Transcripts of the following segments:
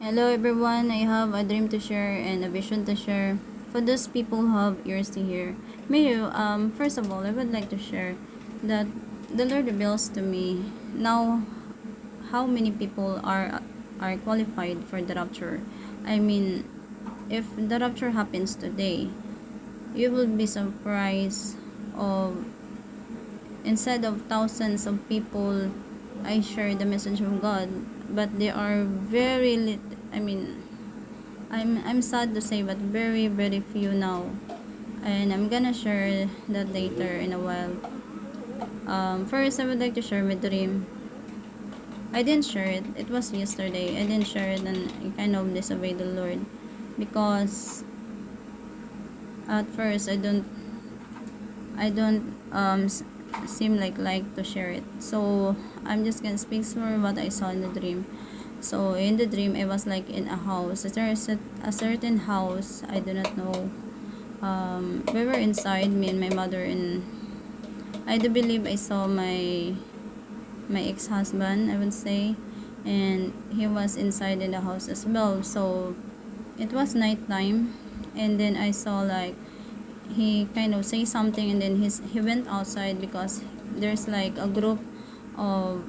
Hello everyone, I have a dream to share and a vision to share. For those people who have ears to hear, may you, first of all, I would like to share that the Lord reveals to me now how many people are qualified for the rapture. I mean, if the rapture happens today, you will be surprised of instead of thousands of people I share the message of God, but they are very I mean, I'm sad to say, but very few now, and I'm gonna share that later in a while. First, I would like to share my dream. I didn't share it. It was yesterday. I didn't share it, and I kind of disobeyed the Lord because at first I don't seem like to share it. So I'm just gonna speak for what I saw in the dream. So in the dream, I was like in a house. There is a certain house. I do not know. We were inside, me and my mother, and I do believe I saw my ex-husband, I would say, and he was inside in the house as well. So it was nighttime, and then I saw like he kind of say something, and then he went outside because there's like a group of,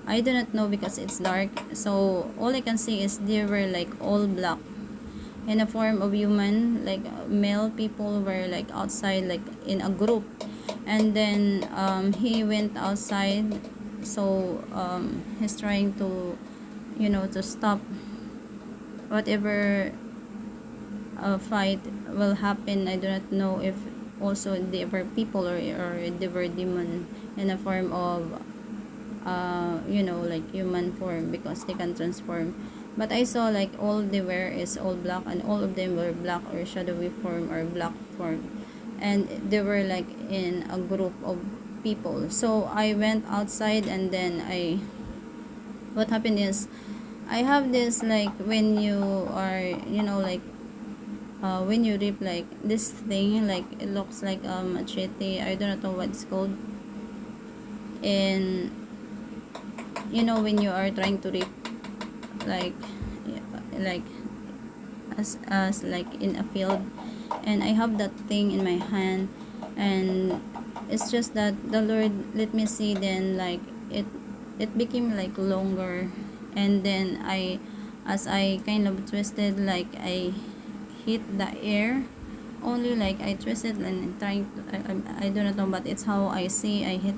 I do not know because it's dark. So all I can see is they were like all black in a form of human, like male people were like outside like in a group, and then he went outside. So he's trying to, to stop whatever fight will happen. I do not know if also they were people, or they were demon in a form of like human form, because they can transform. But I saw like all they wear is all black, and all of them were black or shadowy form or black form, and they were like in a group of people. So I went outside, and then what happened is, I have this like when you are, when you rip like this thing, like it looks like a machete. I don't know what it's called. And when you are trying to rip, like yeah, like as like in a field, and I have that thing in my hand, and it's just that the Lord let me see, then like it became like longer, and then as I kind of twisted, like I hit the air, only like I twisted and trying to, I don't know, but it's how I see I hit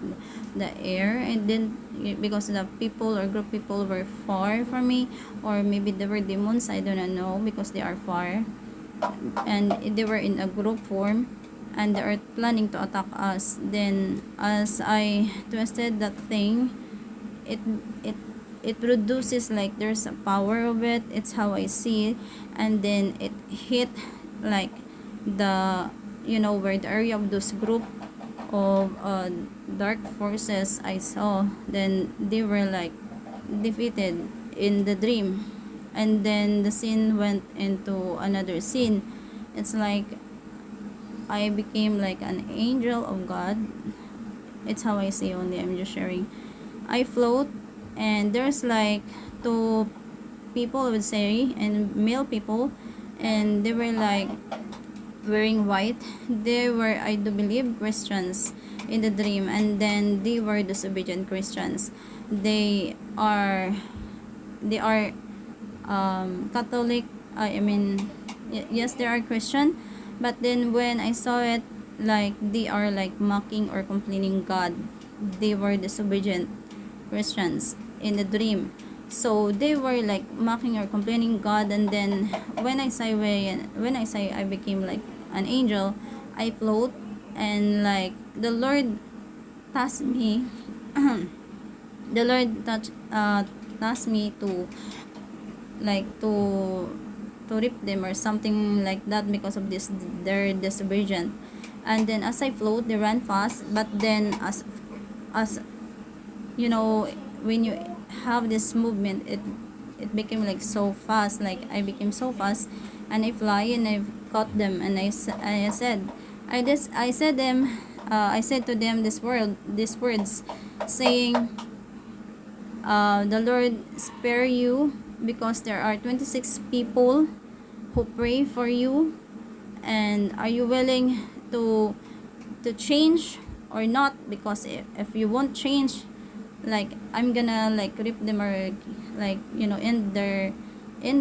the air. And then because the people or group people were far from me, or maybe they were demons, I do not know, because they are far, and they were in a group form, and they are planning to attack us. Then as I twisted that thing, it it it produces like there's a power of it. It's how I see it. And then it hit like the, where the area of those group of dark forces I saw. Then they were like defeated in the dream, and then the scene went into another scene. It's like I became like an angel of God. It's how I see, only I'm just sharing. I float, and there's like two people, I would say, and male people, and they were like wearing white. They were, I do believe, Christians in the dream, and then they were disobedient Christians. They are Catholic. I mean, yes, they are Christian, but then when I saw it, like they are like mocking or complaining God. They were disobedient Christians in the dream. So they were like mocking or complaining God, and then when I say I became like an angel, I float, and like the Lord tasked me. The Lord tasked me to like to rip them or something like that, because of this their disobedient. And then as I float, they ran fast, but then as when you have this movement, it became like so fast, like I became so fast, and I fly, and I caught them, and I said, I said them, I said to them these words, saying, the Lord spare you, because there are 26 people who pray for you. And are you willing to change or not? Because if you won't change, like, I'm gonna like rip them, or like, end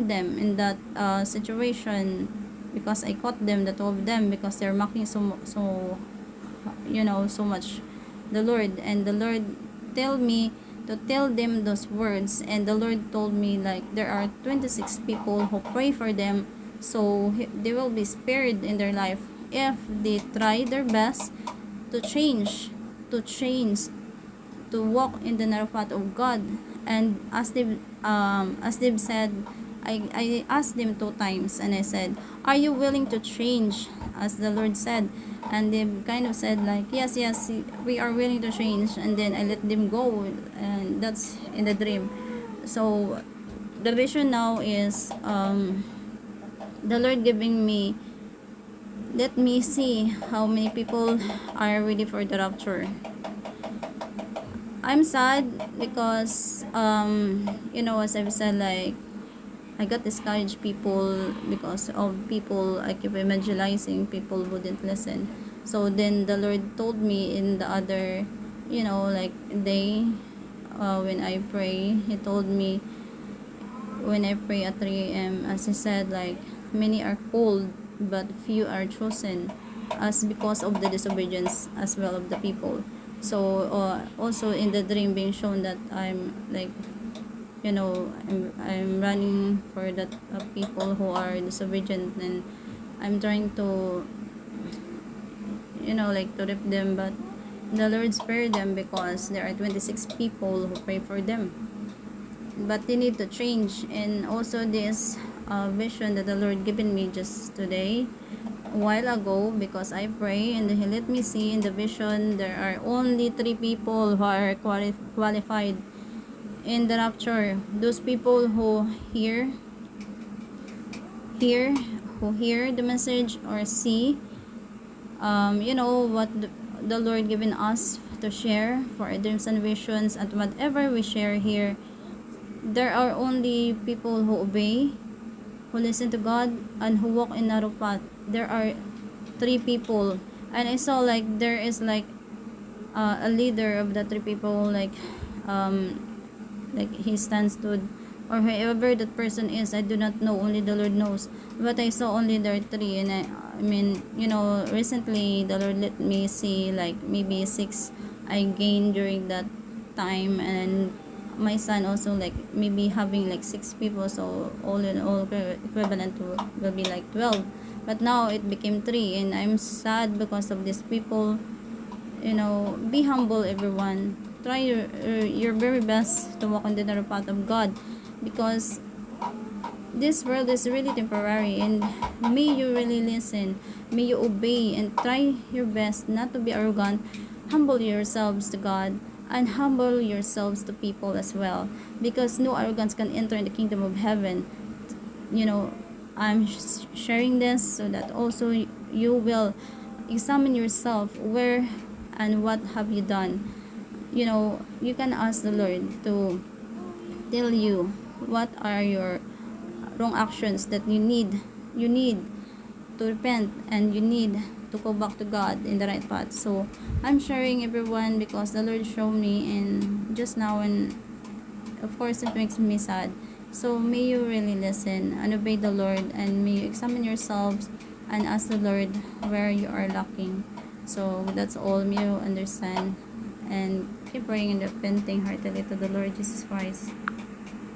them in that situation, because I caught them, the two of them, because they're mocking so much the Lord. And the Lord tell me to tell them those words, and the Lord told me like there are 26 people who pray for them, so they will be spared in their life if they try their best to change, to walk in the narrow path of God. And as they've said, I asked them 2 times, and I said, are you willing to change as the Lord said? And they kind of said like, yes, yes, we are willing to change. And then I let them go, and that's in the dream. So the vision now is the Lord giving me, let me see how many people are ready for the rapture. I'm sad because as I've said, like, I got discouraged people because of people I keep evangelizing, people wouldn't listen. So then the Lord told me in the other like day, when I pray, He told me, when I pray at 3 a.m., as He said, like, many are called but few are chosen, as because of the disobedience as well of the people. So also in the dream being shown that I'm like, I'm running for that people who are disobedient, and I'm trying to like to rip them, but the Lord spared them because there are 26 people who pray for them, but they need to change. And also this vision that the Lord given me just today, a while ago, because I pray and He let me see in the vision there are only 3 people who are qualified in the rapture. Those people who hear who hear the message, or see what the Lord given us to share for our dreams and visions, and whatever we share here. There are only people who obey, who listen to God, and who walk in narrow path. There are 3 people, and I saw like there is like a leader of the 3 people, like he stands stood, or whoever that person is, I do not know, only the Lord knows. But I saw only there are 3, and I mean, recently the Lord let me see like maybe 6 I gained during that time, and my son also like maybe having like 6 people, so all in all equivalent to will be like 12. But now it became 3, and I'm sad because of these people. Be humble, everyone. Try your very best to walk on the narrow path of God, because this world is really temporary, and may you really listen, may you obey, and try your best not to be arrogant. Humble yourselves to God, and humble yourselves to people as well, because no arrogance can enter in the kingdom of heaven. I'm sharing this so that also you will examine yourself, where and what have you done. You can ask the Lord to tell you what are your wrong actions that you need to repent, and you need to go back to God in the right path. So I'm sharing, everyone, because the Lord showed me in just now, and of course it makes me sad. So may you really listen and obey the Lord, and may you examine yourselves and ask the Lord where you are lacking. So that's all. May you understand, and keep praying and repenting heartily to the Lord Jesus Christ.